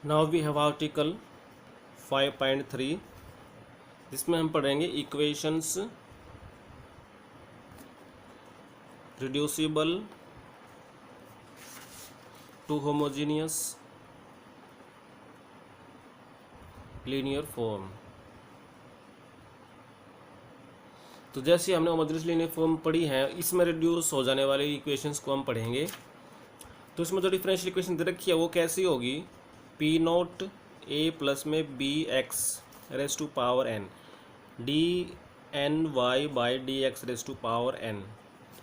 Now we have article 5.3 जिसमें हम पढ़ेंगे equations reducible to homogeneous linear form. तो जैसे हमने होमोजीनियस लीनियर फॉर्म पढ़ी है, इसमें रिड्यूस हो जाने वाले इक्वेशंस को हम पढ़ेंगे। तो इसमें जो डिफरेंशियल इक्वेशन दे रखी है वो कैसी होगी, पी नॉट ए प्लस में B X raise to power N D N Y by D X raise to power N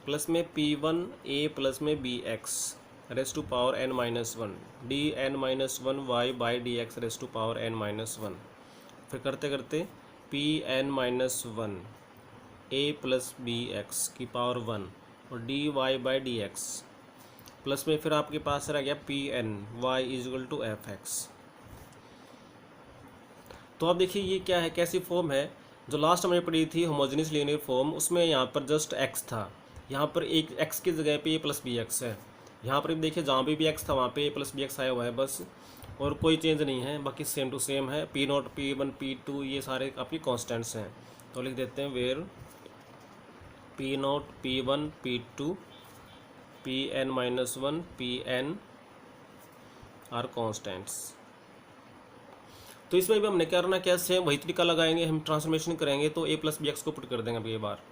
plus में पी वन ए प्लस में B X raise to power N minus one D N minus one Y by D X raise to power N minus one. फिर करते करते P N minus one A plus B X की power one और d Y by D x plus में फिर आपके पास रह गया P N Y equal to F X. तो अब देखिए ये क्या है, कैसी फॉर्म है। जो लास्ट हमने पढ़ी थी होमोजेनियस लीनियर फॉर्म, उसमें यहाँ पर जस्ट एक्स था, यहाँ पर एक एक्स की जगह पे ए प्लस बी एक्स है। यहाँ पर देखिए जहाँ भी एक्स था वहाँ पे ए प्लस बी एक्स आया हुआ है बस, और कोई चेंज नहीं है, बाकी सेम टू सेम है। P naught P one P two ये सारे आपकी कॉन्स्टेंट्स हैं। तो लिख देते हैं where P naught P one P two P N minus one P N are constants. तो इसमें भी हमने क्या करना, क्या सेम वही तरीका लगाएंगे, हम ट्रांसफॉर्मेशन करेंगे तो ए प्लस बी एक्स को पुट कर देंगे अभी ये बार।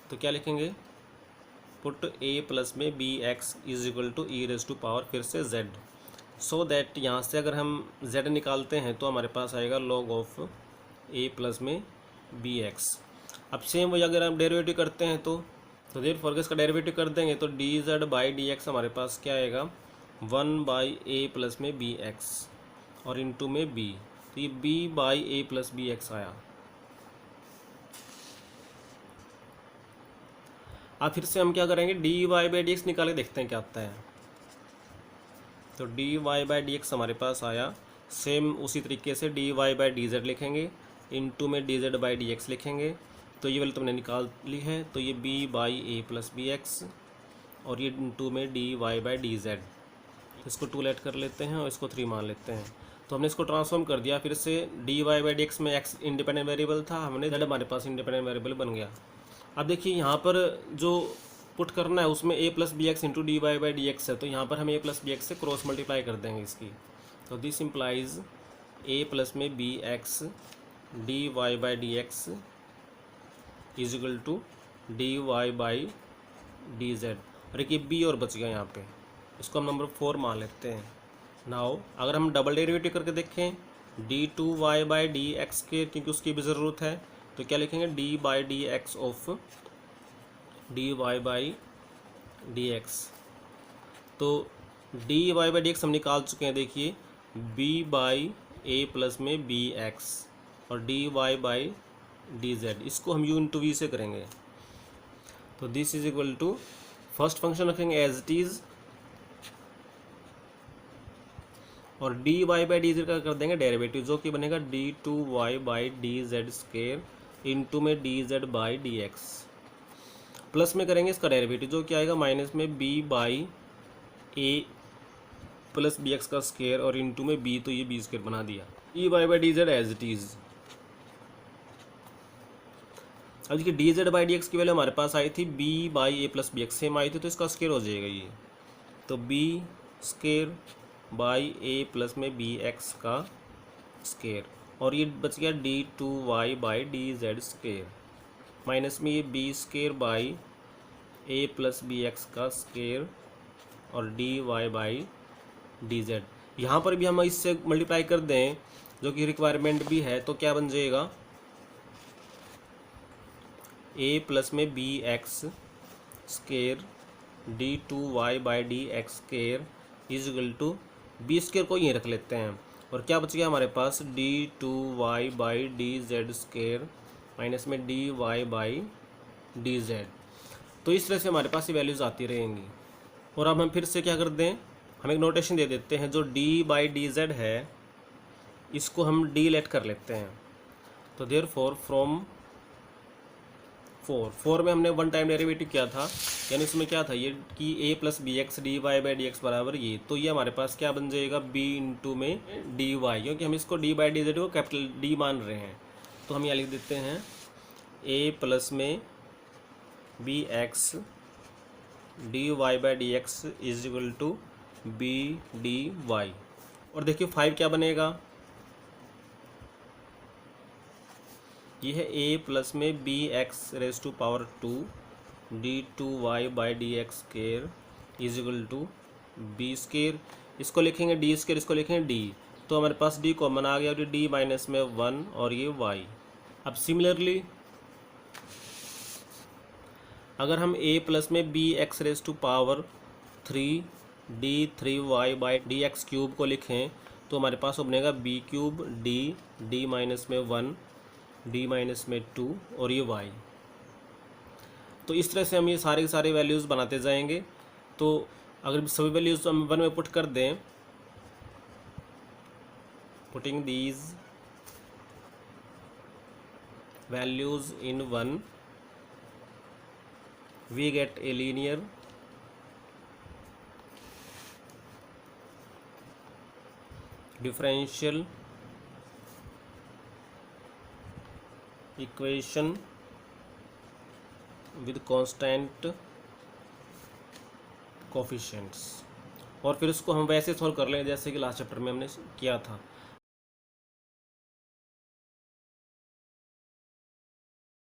तो क्या लिखेंगे, पुट ए प्लस में B X is equal to E raise to power फिर से जेड, सो दैट यहाँ से अगर हम जेड निकालते हैं तो हमारे पास आएगा लॉग ऑफ ए प्लस में बी एक्स। अब सेम वही अगर हम डेरिवेटिव करते हैं तो देर फॉर इसका डेरिवेटिव कर देंगे तो D Z by D X हमारे पास क्या आएगा, वन बाई ए प्लस में बी एक्स और इंटू में बी, तो ये B by A plus B X आया। अब फिर से हम क्या करेंगे, D Y by D X निकाल के देखते हैं क्या आता है। तो D Y by D X हमारे पास आया, सेम उसी तरीके से D Y by D Z लिखेंगे, इंटू में d Z by D x लिखेंगे। तो ये वाली तुमने निकाल ली है, तो ये B by A plus B x और ये इंटू में D Y by D Z. इसको टू लेट कर लेते हैं और इसको थ्री मान लेते हैं। तो हमने इसको ट्रांसफॉर्म कर दिया, फिर से D Y by D X में एक्स इंडिपेंडेंट वेरिएबल था, हमने जेड हमारे पास इंडिपेंडेंट वेरिएबल बन गया। अब देखिए यहाँ पर जो पुट करना है उसमें a plus B x into d Y by D x है, तो यहाँ पर हम ए प्लस बी एक्स से क्रॉस मल्टीप्लाई कर देंगे इसकी। तो दिस इम्प्लाइज ए प्लस में B x D Y by D x is equal to d Y by D z. और एक बी और बच गया यहाँ पे, इसको हम नंबर 4 मान लेते हैं। नाउ अगर हम डबल डेरिवेटिव करके देखें d two Y by D x के, क्योंकि उसकी भी ज़रूरत है, तो क्या लिखेंगे, d by D x of d Y by D x. तो D Y by D x हम निकाल चुके हैं, देखिए बी बाई ए प्लस में बी एक्स और d Y by D Z, इसको हम यू इंटू वी से करेंगे। तो this is equal to first function रखेंगे एज इट इज़ और d Y by D z का कर देंगे डेरिवेटिव, जो कि बनेगा d two Y by D z square into में d Z by D x, plus में करेंगे इसका डेरिवेटिव जो कि आएगा माइनस में b by A plus B x का स्केयर और इंटू में बी, तो ये बी स्केयर बना दिया, e y by D z as it is. अब देखिए d Z by D x की वैल्यू हमारे पास आई थी b by A plus B x, same आई थी, तो इसका स्केयर हो जाएगा ये, तो b square by A plus में बी एक्स का स्केयर और ये बच गया d two Y by D z square, minus में ये b square by A plus B x का स्केयर और d Y by D z. यहाँ पर भी हम इससे मल्टीप्लाई कर दें जो कि रिक्वायरमेंट भी है, तो क्या बन जाएगा, ए प्लस में B X square D two Y by D X square is equal to B square को यहीं रख लेते हैं, और क्या बच गया हमारे पास, d two Y by D z square minus में D Y by D z. तो इस तरह से हमारे पास ये वैल्यूज़ आती रहेंगी। और अब हम फिर से क्या कर दें, हम एक नोटेशन दे देते हैं, जो डी बाई डी जेड है इसको हम डी लेट कर लेते हैं। तो देयरफॉर फ्रॉम 4 में हमने वन टाइम डेरिवेटिव किया था, यानी उसमें क्या था ये कि a plus B x D Y by D X बराबर ये, तो ये हमारे पास क्या बन जाएगा b इंटू में डी वाई, क्योंकि हम इसको d बाई डी जेड को कैपिटल D मान रहे हैं। तो हम यहाँ लिख देते हैं a प्लस में B x D Y by D x is equal to B D Y. और देखिए 5 क्या बनेगा, ये है a प्लस में B X raise to power 2 D two Y by D X square is equal to B square. इसको लिखेंगे D square, इसको लिखेंगे डी, तो हमारे पास डी कॉमन आ गया, और ये डी माइनस में 1 और ये y। अब सिमिलरली अगर हम a प्लस में B X raise to power 3 D 3y by D X cube को लिखें, तो हमारे पास बनेगा बी क्यूब डी माइनस में 1 डी माइनस में 2 और ये y। तो इस तरह से हम ये सारे के सारे वैल्यूज़ बनाते जाएंगे। तो अगर सभी वैल्यूज़ हम 1 में पुट कर दें, putting these values in 1 we get a linear differential equation with constant coefficients. और फिर उसको हम वैसे सॉल्व कर लेंगे जैसे कि लास्ट चैप्टर में हमने किया था।